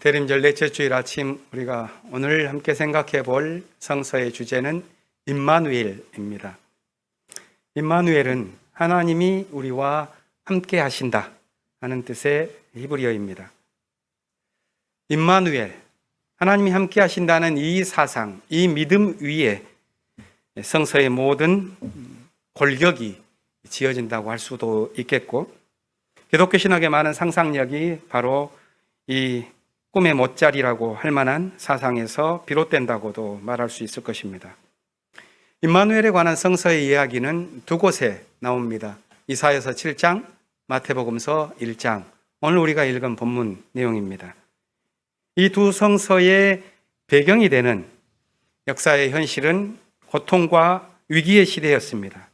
대림절 넷째 주일 아침 우리가 오늘 함께 생각해 볼 성서의 주제는 임마누엘입니다. 임마누엘은 하나님이 우리와 함께 하신다 하는 뜻의 히브리어입니다. 임마누엘, 하나님이 함께 하신다는 이 사상, 이 믿음 위에 성서의 모든 골격이 지어진다고 할 수도 있겠고, 기독교 신학의 많은 상상력이 바로 이 꿈의 못자리라고 할 만한 사상에서 비롯된다고도 말할 수 있을 것입니다. 임마누엘에 관한 성서의 이야기는 두 곳에 나옵니다. 이사야서 7장, 마태복음서 1장, 오늘 우리가 읽은 본문 내용입니다. 이 두 성서의 배경이 되는 역사의 현실은 고통과 위기의 시대였습니다.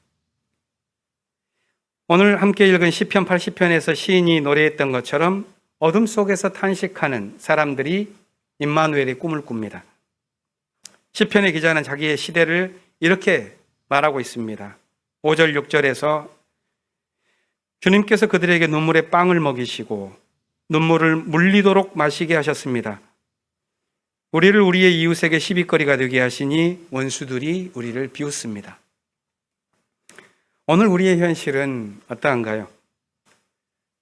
오늘 함께 읽은 시편 80편에서 시인이 노래했던 것처럼 어둠 속에서 탄식하는 사람들이 임마누엘의 꿈을 꿉니다. 시편의 기자는 자기의 시대를 이렇게 말하고 있습니다. 5절 6절에서 주님께서 그들에게 눈물의 빵을 먹이시고 눈물을 물리도록 마시게 하셨습니다. 우리를 우리의 이웃에게 시비거리가 되게 하시니 원수들이 우리를 비웃습니다. 오늘 우리의 현실은 어떠한가요?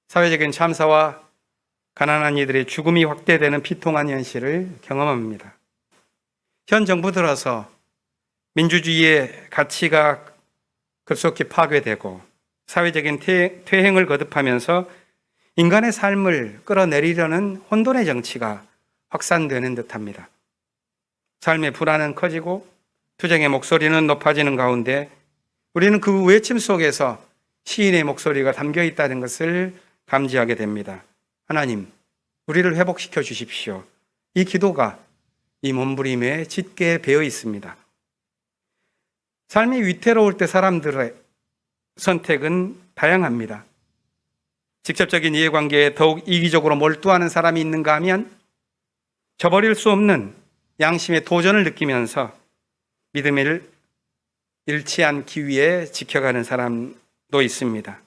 사회적인 참사와 가난한 이들의 죽음이 확대되는 비통한 현실을 경험합니다. 현 정부 들어서 민주주의의 가치가 급속히 파괴되고 사회적인 퇴행을 거듭하면서 인간의 삶을 끌어내리려는 혼돈의 정치가 확산되는 듯합니다. 삶의 불안은 커지고 투쟁의 목소리는 높아지는 가운데 우리는 그 외침 속에서 시인의 목소리가 담겨 있다는 것을 감지하게 됩니다. 하나님, 우리를 회복시켜 주십시오. 이 기도가 이 몸부림에 짙게 배어 있습니다. 삶이 위태로울 때 사람들의 선택은 다양합니다. 직접적인 이해관계에 더욱 이기적으로 몰두하는 사람이 있는가 하면 저버릴 수 없는 양심의 도전을 느끼면서 믿음을 잃지 않기 위해 지켜가는 사람도 있습니다.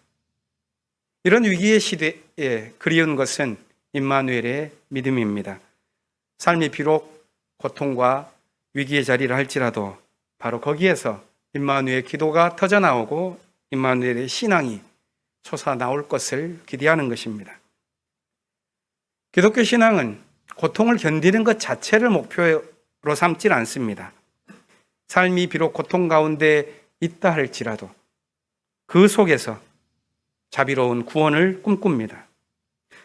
이런 위기의 시대에 그리운 것은 임마누엘의 믿음입니다. 삶이 비록 고통과 위기의 자리를 할지라도 바로 거기에서 임마누엘의 기도가 터져나오고 임마누엘의 신앙이 솟아나올 것을 기대하는 것입니다. 기독교 신앙은 고통을 견디는 것 자체를 목표로 삼지 않습니다. 삶이 비록 고통 가운데 있다 할지라도 그 속에서 자비로운 구원을 꿈꿉니다.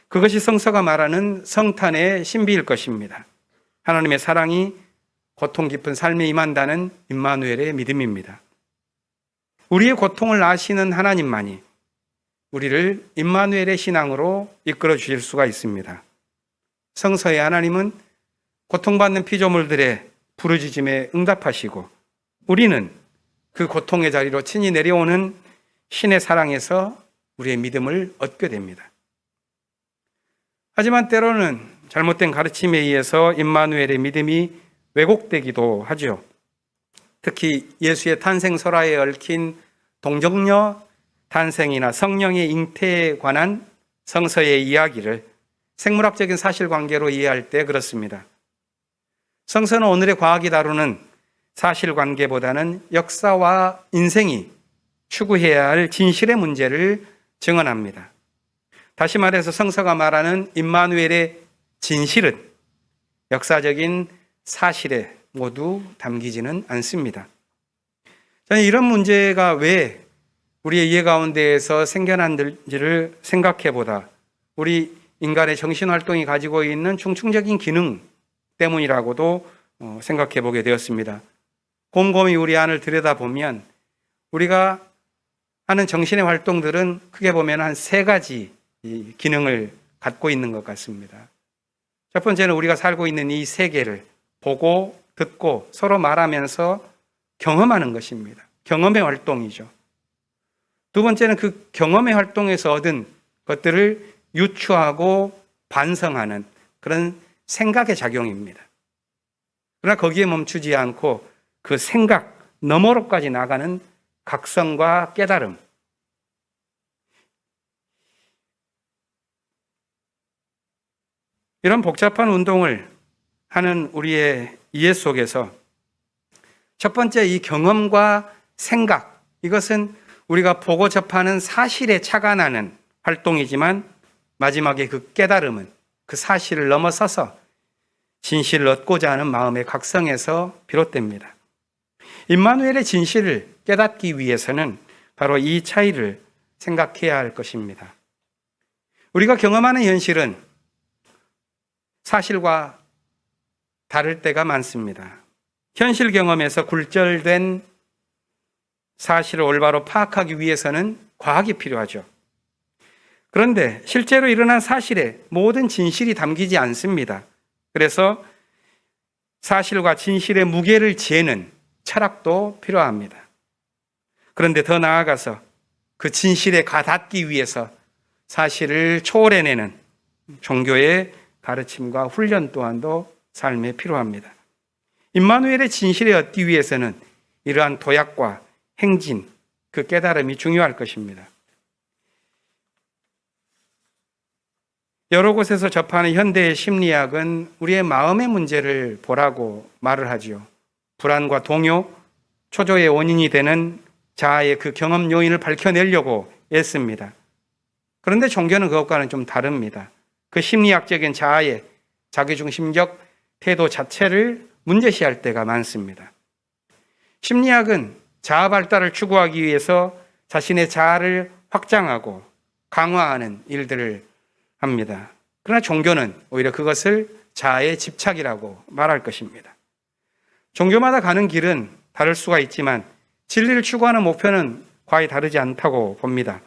그것이 성서가 말하는 성탄의 신비일 것입니다. 하나님의 사랑이 고통 깊은 삶에 임한다는 임마누엘의 믿음입니다. 우리의 고통을 아시는 하나님만이 우리를 임마누엘의 신앙으로 이끌어 주실 수가 있습니다. 성서의 하나님은 고통받는 피조물들의 부르짖음에 응답하시고 우리는 그 고통의 자리로 친히 내려오는 신의 사랑에서 우리의 믿음을 얻게 됩니다. 하지만 때로는 잘못된 가르침에 의해서 임마누엘의 믿음이 왜곡되기도 하죠. 특히 예수의 탄생 설화에 얽힌 동정녀 탄생이나 성령의 잉태에 관한 성서의 이야기를 생물학적인 사실관계로 이해할 때 그렇습니다. 성서는 오늘의 과학이 다루는 사실관계보다는 역사와 인생이 추구해야 할 진실의 문제를 증언합니다. 다시 말해서 성서가 말하는 임마누엘의 진실은 역사적인 사실에 모두 담기지는 않습니다. 저는 이런 문제가 왜 우리의 이해 가운데에서 생겨난지를 생각해보다 우리 인간의 정신활동이 가지고 있는 충충적인 기능 때문이라고도 생각해 보게 되었습니다. 곰곰이 우리 안을 들여다보면 우리가 하는 정신의 활동들은 크게 보면 한 세 가지 기능을 갖고 있는 것 같습니다. 첫 번째는 우리가 살고 있는 이 세계를 보고 듣고 서로 말하면서 경험하는 것입니다. 경험의 활동이죠. 두 번째는 그 경험의 활동에서 얻은 것들을 유추하고 반성하는 그런 생각의 작용입니다. 그러나 거기에 멈추지 않고 그 생각 너머로까지 나가는 각성과 깨달음. 이런 복잡한 운동을 하는 우리의 이해 속에서 첫 번째 이 경험과 생각, 이것은 우리가 보고 접하는 사실에 착안하는 활동이지만 마지막에 그 깨달음은 그 사실을 넘어서서 진실을 얻고자 하는 마음의 각성에서 비롯됩니다. 임마누엘의 진실을 깨닫기 위해서는 바로 이 차이를 생각해야 할 것입니다. 우리가 경험하는 현실은 사실과 다를 때가 많습니다. 현실 경험에서 굴절된 사실을 올바로 파악하기 위해서는 과학이 필요하죠. 그런데 실제로 일어난 사실에 모든 진실이 담기지 않습니다. 그래서 사실과 진실의 무게를 재는 철학도 필요합니다. 그런데 더 나아가서 그 진실에 가닿기 위해서 사실을 초월해내는 종교의 가르침과 훈련 또한도 삶에 필요합니다. 임마누엘의 진실에 얻기 위해서는 이러한 도약과 행진, 그 깨달음이 중요할 것입니다. 여러 곳에서 접하는 현대의 심리학은 우리의 마음의 문제를 보라고 말을 하지요. 불안과 동요, 초조의 원인이 되는 자아의 그 경험 요인을 밝혀내려고 애씁니다. 그런데 종교는 그것과는 좀 다릅니다. 그 심리학적인 자아의 자기중심적 태도 자체를 문제시할 때가 많습니다. 심리학은 자아 발달을 추구하기 위해서 자신의 자아를 확장하고 강화하는 일들을 합니다. 그러나 종교는 오히려 그것을 자아의 집착이라고 말할 것입니다. 종교마다 가는 길은 다를 수가 있지만 진리를 추구하는 목표는 거의 다르지 않다고 봅니다.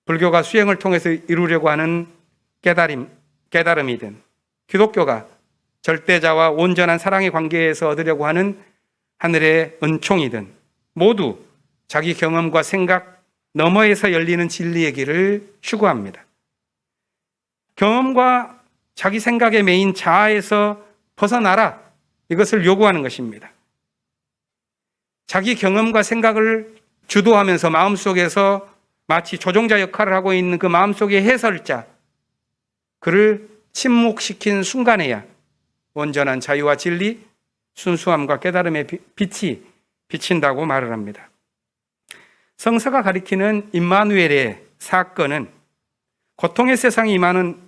불교가 수행을 통해서 이루려고 하는 깨달음이든 기독교가 절대자와 온전한 사랑의 관계에서 얻으려고 하는 하늘의 은총이든 모두 자기 경험과 생각 너머에서 열리는 진리의 길을 추구합니다. 경험과 자기 생각의 메인 자아에서 벗어나라, 이것을 요구하는 것입니다. 자기 경험과 생각을 주도하면서 마음속에서 마치 조종자 역할을 하고 있는 그 마음속의 해설자, 그를 침묵시킨 순간에야 온전한 자유와 진리, 순수함과 깨달음의 빛이 비친다고 말을 합니다. 성서가 가리키는 임마누엘의 사건은 고통의 세상에 임하는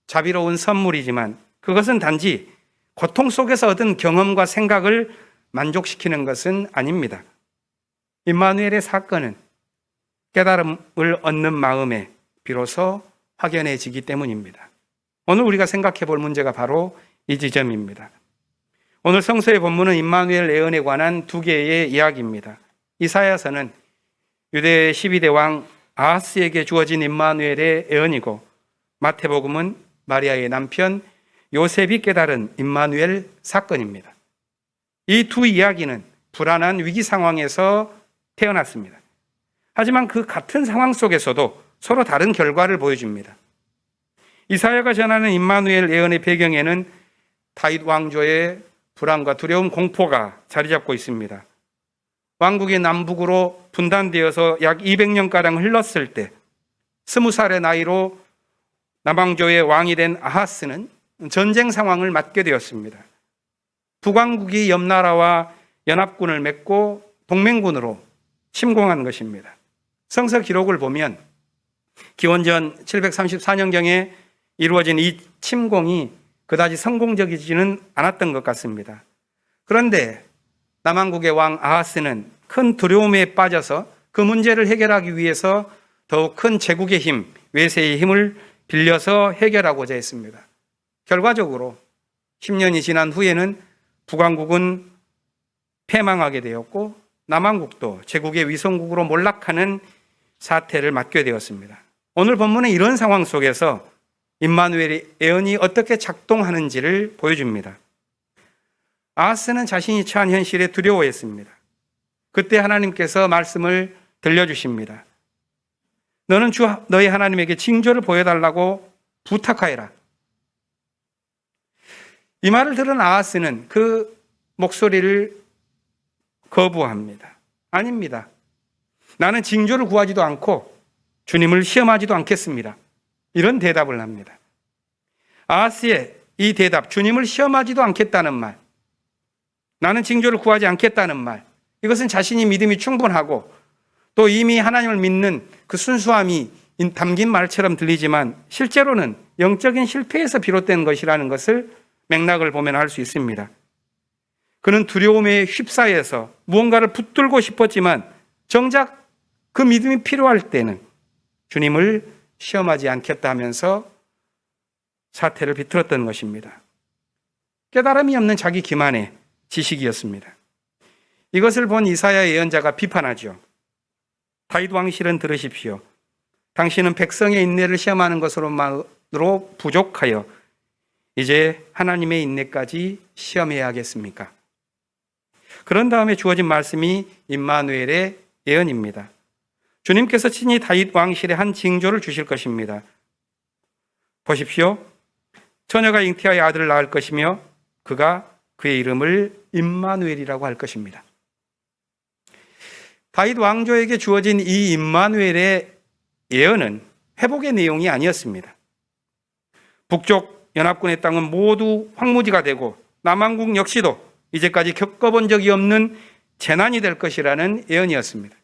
자비로운 선물이지만 그것은 단지 고통 속에서 얻은 경험과 생각을 만족시키는 것은 아닙니다. 임마누엘의 사건은 깨달음을 얻는 마음에 비로소 확연해지기 때문입니다. 오늘 우리가 생각해 볼 문제가 바로 이 지점입니다. 오늘 성서의 본문은 임마누엘 예언에 관한 두 개의 이야기입니다. 이사야서는 유대 12대 왕 아하스에게 주어진 임마누엘의 예언이고 마태복음은 마리아의 남편 요셉이 깨달은 임마누엘 사건입니다. 이 두 이야기는 불안한 위기 상황에서 태어났습니다. 하지만 그 같은 상황 속에서도 서로 다른 결과를 보여줍니다. 이사야가 전하는 임마누엘 예언의 배경에는 다윗 왕조의 불안과 두려움, 공포가 자리 잡고 있습니다. 왕국이 남북으로 분단되어서 약 200년가량 흘렀을 때 20살의 나이로 남왕조의 왕이 된 아하스는 전쟁 상황을 맞게 되었습니다. 북왕국이 옆나라와 연합군을 맺고 동맹군으로 침공한 것입니다. 성서 기록을 보면 기원전 734년경에 이루어진 이 침공이 그다지 성공적이지는 않았던 것 같습니다. 그런데 남왕국의 왕 아하스는 큰 두려움에 빠져서 그 문제를 해결하기 위해서 더욱 큰 제국의 힘, 외세의 힘을 빌려서 해결하고자 했습니다. 결과적으로 10년이 지난 후에는 북왕국은 패망하게 되었고 남왕국도 제국의 위성국으로 몰락하는 사태를 맞게 되었습니다. 오늘 본문은 이런 상황 속에서 임마누엘의 예언이 어떻게 작동하는지를 보여줍니다. 아하스는 자신이 처한 현실에 두려워했습니다. 그때 하나님께서 말씀을 들려주십니다. 너는 주 너희 하나님에게 징조를 보여달라고 부탁하여라. 이 말을 들은 아하스는 그 목소리를 거부합니다. 아닙니다. 나는 징조를 구하지도 않고 주님을 시험하지도 않겠습니다. 이런 대답을 합니다. 아하스의 이 대답, 주님을 시험하지도 않겠다는 말, 나는 징조를 구하지 않겠다는 말, 이것은 자신이 믿음이 충분하고 또 이미 하나님을 믿는 그 순수함이 담긴 말처럼 들리지만 실제로는 영적인 실패에서 비롯된 것이라는 것을 맥락을 보면 알 수 있습니다. 그는 두려움에 휩싸여서 무언가를 붙들고 싶었지만 정작 그 믿음이 필요할 때는 주님을 시험하지 않겠다 하면서 사태를 비틀었던 것입니다. 깨달음이 없는 자기 기만의 지식이었습니다. 이것을 본 이사야 예언자가 비판하죠. 다윗 왕실은 들으십시오. 당신은 백성의 인내를 시험하는 것으로만으로 부족하여 이제 하나님의 인내까지 시험해야 하겠습니까? 그런 다음에 주어진 말씀이 임마누엘의 예언입니다. 주님께서 친히 다윗 왕실에 한 징조를 주실 것입니다. 보십시오. 처녀가 잉태하여 아들을 낳을 것이며 그가 그의 이름을 임마누엘이라고 할 것입니다. 다윗 왕조에게 주어진 이 임마누엘의 예언은 회복의 내용이 아니었습니다. 북쪽 연합군의 땅은 모두 황무지가 되고 남한국 역시도 이제까지 겪어본 적이 없는 재난이 될 것이라는 예언이었습니다.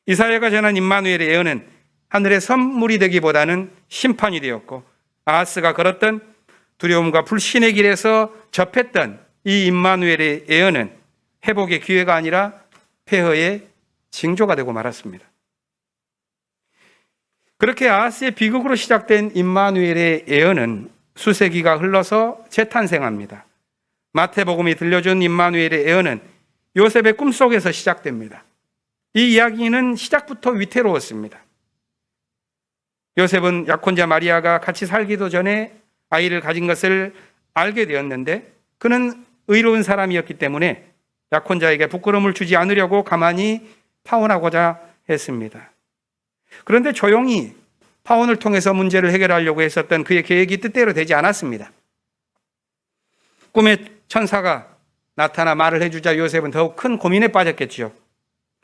이사야가 전한 임마누엘의 예언은 하늘의 선물이 되기보다는 심판이 되었고 아하스가 걸었던 두려움과 불신의 길에서 접했던 이 임마누엘의 예언은 회복의 기회가 아니라 폐허의 징조가 되고 말았습니다. 그렇게 아하스의 비극으로 시작된 임마누엘의 예언은 수세기가 흘러서 재탄생합니다. 마태복음이 들려준 임마누엘의 예언은 요셉의 꿈속에서 시작됩니다. 이 이야기는 시작부터 위태로웠습니다. 요셉은 약혼자 마리아가 같이 살기도 전에 아이를 가진 것을 알게 되었는데 그는 의로운 사람이었기 때문에 약혼자에게 부끄러움을 주지 않으려고 가만히 파혼하고자 했습니다. 그런데 조용히 파혼을 통해서 문제를 해결하려고 했었던 그의 계획이 뜻대로 되지 않았습니다. 꿈에 천사가 나타나 말을 해주자 요셉은 더욱 큰 고민에 빠졌겠죠.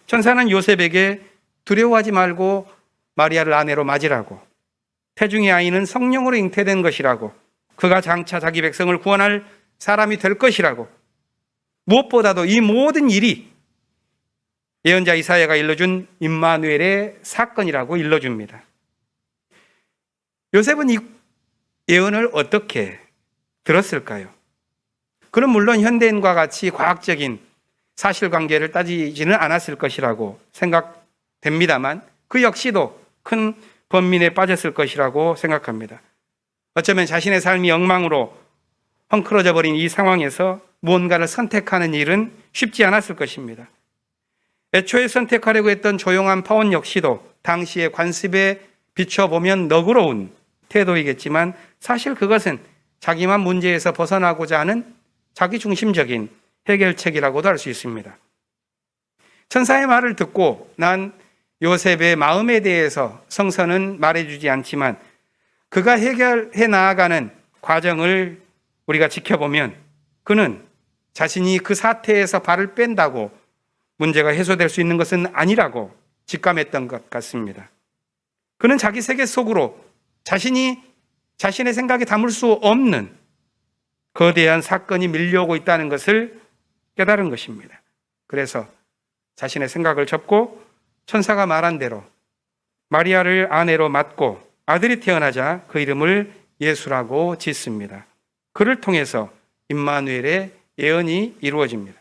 천사는 요셉에게 두려워하지 말고 마리아를 아내로 맞으라고, 태중의 아이는 성령으로 잉태된 것이라고, 그가 장차 자기 백성을 구원할 사람이 될 것이라고, 무엇보다도 이 모든 일이 예언자 이사야가 일러준 임마누엘의 사건이라고 일러줍니다. 요셉은 이 예언을 어떻게 들었을까요? 그는 물론 현대인과 같이 과학적인 사실관계를 따지지는 않았을 것이라고 생각됩니다만 그 역시도 큰 번민에 빠졌을 것이라고 생각합니다. 어쩌면 자신의 삶이 엉망으로 헝클어져 버린 이 상황에서 무언가를 선택하는 일은 쉽지 않았을 것입니다. 애초에 선택하려고 했던 조용한 파혼 역시도 당시의 관습에 비춰보면 너그러운 태도이겠지만 사실 그것은 자기만 문제에서 벗어나고자 하는 자기중심적인 해결책이라고도 할 수 있습니다. 천사의 말을 듣고 난 요셉의 마음에 대해서 성서는 말해주지 않지만 그가 해결해 나아가는 과정을 우리가 지켜보면 그는 자신이 그 사태에서 발을 뺀다고 문제가 해소될 수 있는 것은 아니라고 직감했던 것 같습니다. 그는 자기 세계 속으로 자신이 자신의 생각에 담을 수 없는 거대한 사건이 밀려오고 있다는 것을 깨달은 것입니다. 그래서 자신의 생각을 접고 천사가 말한 대로 마리아를 아내로 맞고 아들이 태어나자 그 이름을 예수라고 짓습니다. 그를 통해서 임마누엘의 예언이 이루어집니다.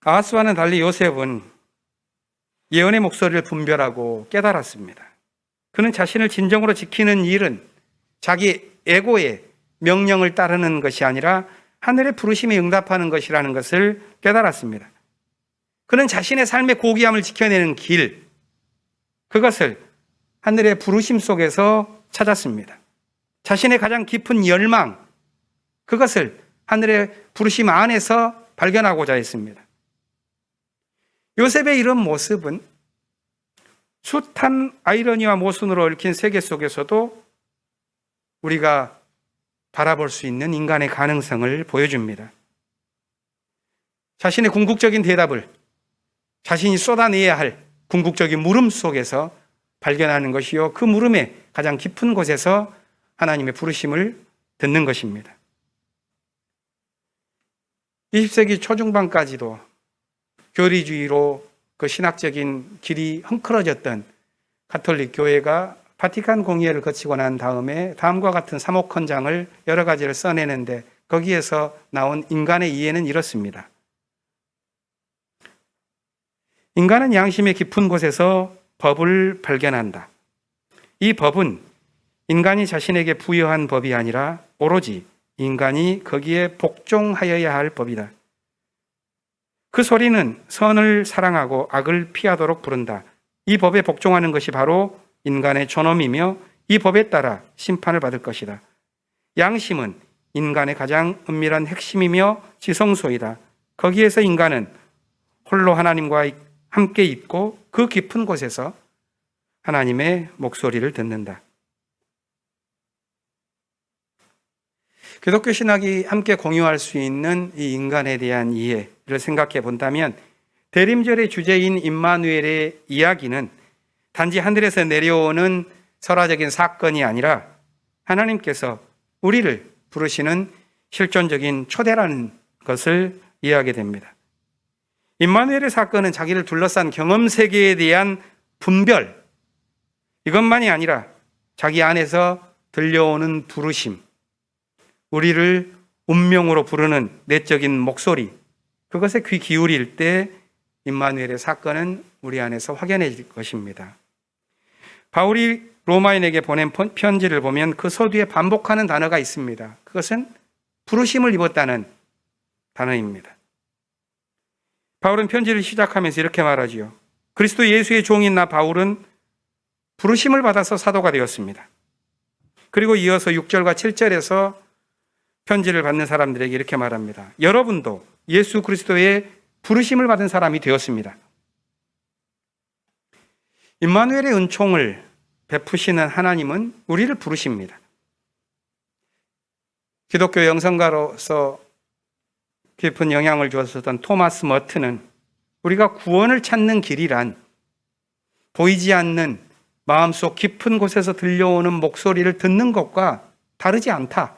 아하스와는 달리 요셉은 예언의 목소리를 분별하고 깨달았습니다. 그는 자신을 진정으로 지키는 일은 자기 에고의 명령을 따르는 것이 아니라 하늘의 부르심에 응답하는 것이라는 것을 깨달았습니다. 그는 자신의 삶의 고귀함을 지켜내는 길, 그것을 하늘의 부르심 속에서 찾았습니다. 자신의 가장 깊은 열망, 그것을 하늘의 부르심 안에서 발견하고자 했습니다. 요셉의 이런 모습은 숱한 아이러니와 모순으로 얽힌 세계 속에서도 우리가 바라볼 수 있는 인간의 가능성을 보여줍니다. 자신의 궁극적인 대답을 자신이 쏟아내야 할 궁극적인 물음 속에서 발견하는 것이요, 그 물음에 가장 깊은 곳에서 하나님의 부르심을 듣는 것입니다. 20세기 초중반까지도 교리주의로 그 신학적인 길이 헝클어졌던 가톨릭 교회가 바티칸 공의회를 거치고 난 다음에 다음과 같은 사목헌장을 여러 가지를 써내는데 거기에서 나온 인간의 이해는 이렇습니다. 인간은 양심의 깊은 곳에서 법을 발견한다. 이 법은 인간이 자신에게 부여한 법이 아니라 오로지 인간이 거기에 복종하여야 할 법이다. 그 소리는 선을 사랑하고 악을 피하도록 부른다. 이 법에 복종하는 것이 바로 인간의 존엄이며 이 법에 따라 심판을 받을 것이다. 양심은 인간의 가장 은밀한 핵심이며 지성소이다. 거기에서 인간은 홀로 하나님과 함께 있고 그 깊은 곳에서 하나님의 목소리를 듣는다. 기독교 신학이 함께 공유할 수 있는 이 인간에 대한 이해를 생각해 본다면 대림절의 주제인 임마누엘의 이야기는 단지 하늘에서 내려오는 설화적인 사건이 아니라 하나님께서 우리를 부르시는 실존적인 초대라는 것을 이해하게 됩니다. 임마누엘의 사건은 자기를 둘러싼 경험 세계에 대한 분별, 이것만이 아니라 자기 안에서 들려오는 부르심, 우리를 운명으로 부르는 내적인 목소리, 그것에 귀 기울일 때 임마누엘의 사건은 우리 안에서 확연해질 것입니다. 바울이 로마인에게 보낸 편지를 보면 그 서두에 반복하는 단어가 있습니다. 그것은 부르심을 입었다는 단어입니다. 바울은 편지를 시작하면서 이렇게 말하지요. 그리스도 예수의 종인 나 바울은 부르심을 받아서 사도가 되었습니다. 그리고 이어서 6절과 7절에서 편지를 받는 사람들에게 이렇게 말합니다. 여러분도 예수 그리스도의 부르심을 받은 사람이 되었습니다. 임마누엘의 은총을 베푸시는 하나님은 우리를 부르십니다. 기독교 영성가로서 깊은 영향을 주었었던 토마스 머튼은 우리가 구원을 찾는 길이란 보이지 않는 마음속 깊은 곳에서 들려오는 목소리를 듣는 것과 다르지 않다,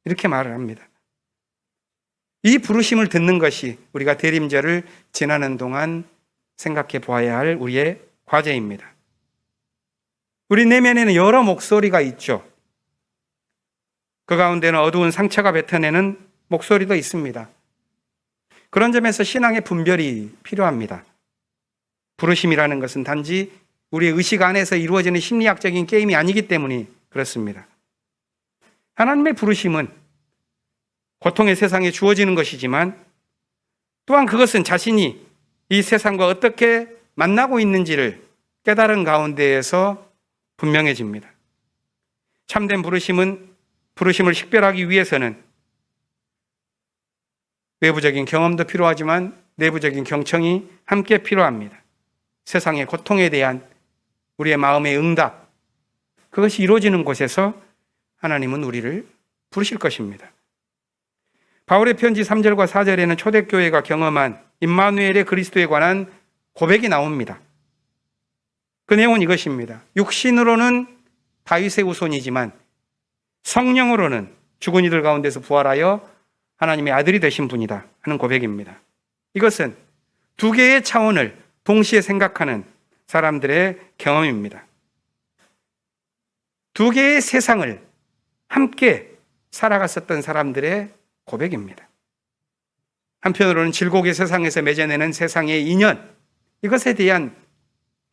이렇게 말을 합니다. 이 부르심을 듣는 것이 우리가 대림절을 지나는 동안 생각해 보아야 할 우리의 과제입니다. 우리 내면에는 여러 목소리가 있죠. 그 가운데는 어두운 상처가 뱉어내는 목소리도 있습니다. 그런 점에서 신앙의 분별이 필요합니다. 부르심이라는 것은 단지 우리의 의식 안에서 이루어지는 심리학적인 게임이 아니기 때문에 그렇습니다. 하나님의 부르심은 고통의 세상에 주어지는 것이지만 또한 그것은 자신이 이 세상과 어떻게 만나고 있는지를 깨달은 가운데에서 분명해집니다. 참된 부르심을 식별하기 위해서는 외부적인 경험도 필요하지만 내부적인 경청이 함께 필요합니다. 세상의 고통에 대한 우리의 마음의 응답, 그것이 이루어지는 곳에서 하나님은 우리를 부르실 것입니다. 바울의 편지 3절과 4절에는 초대교회가 경험한 임마누엘의 그리스도에 관한 고백이 나옵니다. 그 내용은 이것입니다. 육신으로는 다윗의 후손이지만 성령으로는 죽은 이들 가운데서 부활하여 하나님의 아들이 되신 분이다 하는 고백입니다. 이것은 두 개의 차원을 동시에 생각하는 사람들의 경험입니다. 두 개의 세상을 함께 살아갔었던 사람들의 고백입니다. 한편으로는 질곡의 세상에서 맺어내는 세상의 인연, 이것에 대한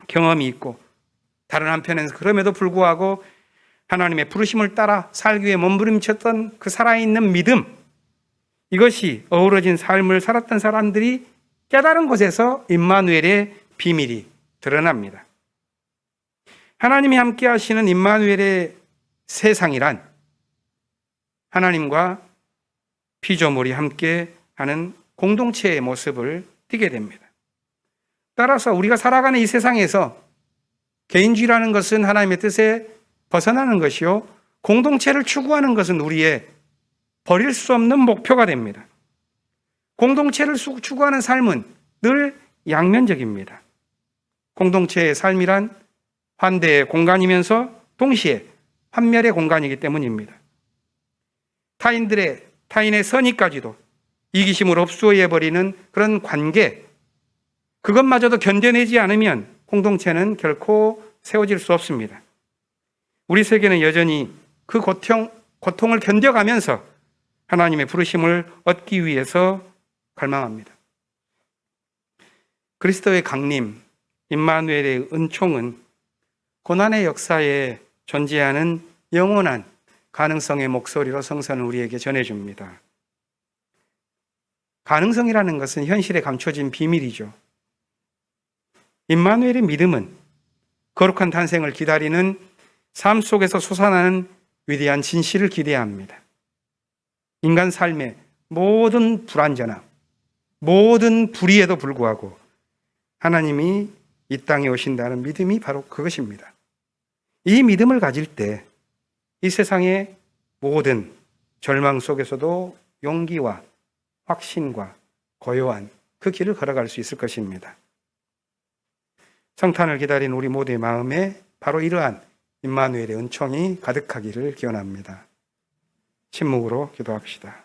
경험이 있고, 다른 한편에는 그럼에도 불구하고 하나님의 부르심을 따라 살기 위해 몸부림쳤던 그 살아있는 믿음, 이것이 어우러진 삶을 살았던 사람들이 깨달은 곳에서 임마누엘의 비밀이 드러납니다. 하나님이 함께 하시는 임마누엘의 세상이란 하나님과 피조물이 함께 하는 공동체의 모습을 띠게 됩니다. 따라서 우리가 살아가는 이 세상에서 개인주의라는 것은 하나님의 뜻에 벗어나는 것이요, 공동체를 추구하는 것은 우리의 버릴 수 없는 목표가 됩니다. 공동체를 추구하는 삶은 늘 양면적입니다. 공동체의 삶이란 환대의 공간이면서 동시에 환멸의 공간이기 때문입니다. 타인의 선의까지도 이기심으로 흡수해버리는 그런 관계, 그것마저도 견뎌내지 않으면 공동체는 결코 세워질 수 없습니다. 우리 세계는 여전히 그 고통을 견뎌가면서 하나님의 부르심을 얻기 위해서 갈망합니다. 그리스도의 강림, 임마누엘의 은총은 고난의 역사에 존재하는 영원한 가능성의 목소리로 성서는 우리에게 전해줍니다. 가능성이라는 것은 현실에 감춰진 비밀이죠. 임마누엘의 믿음은 거룩한 탄생을 기다리는 삶 속에서 솟아나는 위대한 진실을 기대합니다. 인간 삶의 모든 불완전함, 모든 불의에도 불구하고 하나님이 이 땅에 오신다는 믿음이 바로 그것입니다. 이 믿음을 가질 때 이 세상의 모든 절망 속에서도 용기와 확신과 고요한 그 길을 걸어갈 수 있을 것입니다. 성탄을 기다린 우리 모두의 마음에 바로 이러한 임마누엘의 은총이 가득하기를 기원합니다. 침묵으로 기도합시다.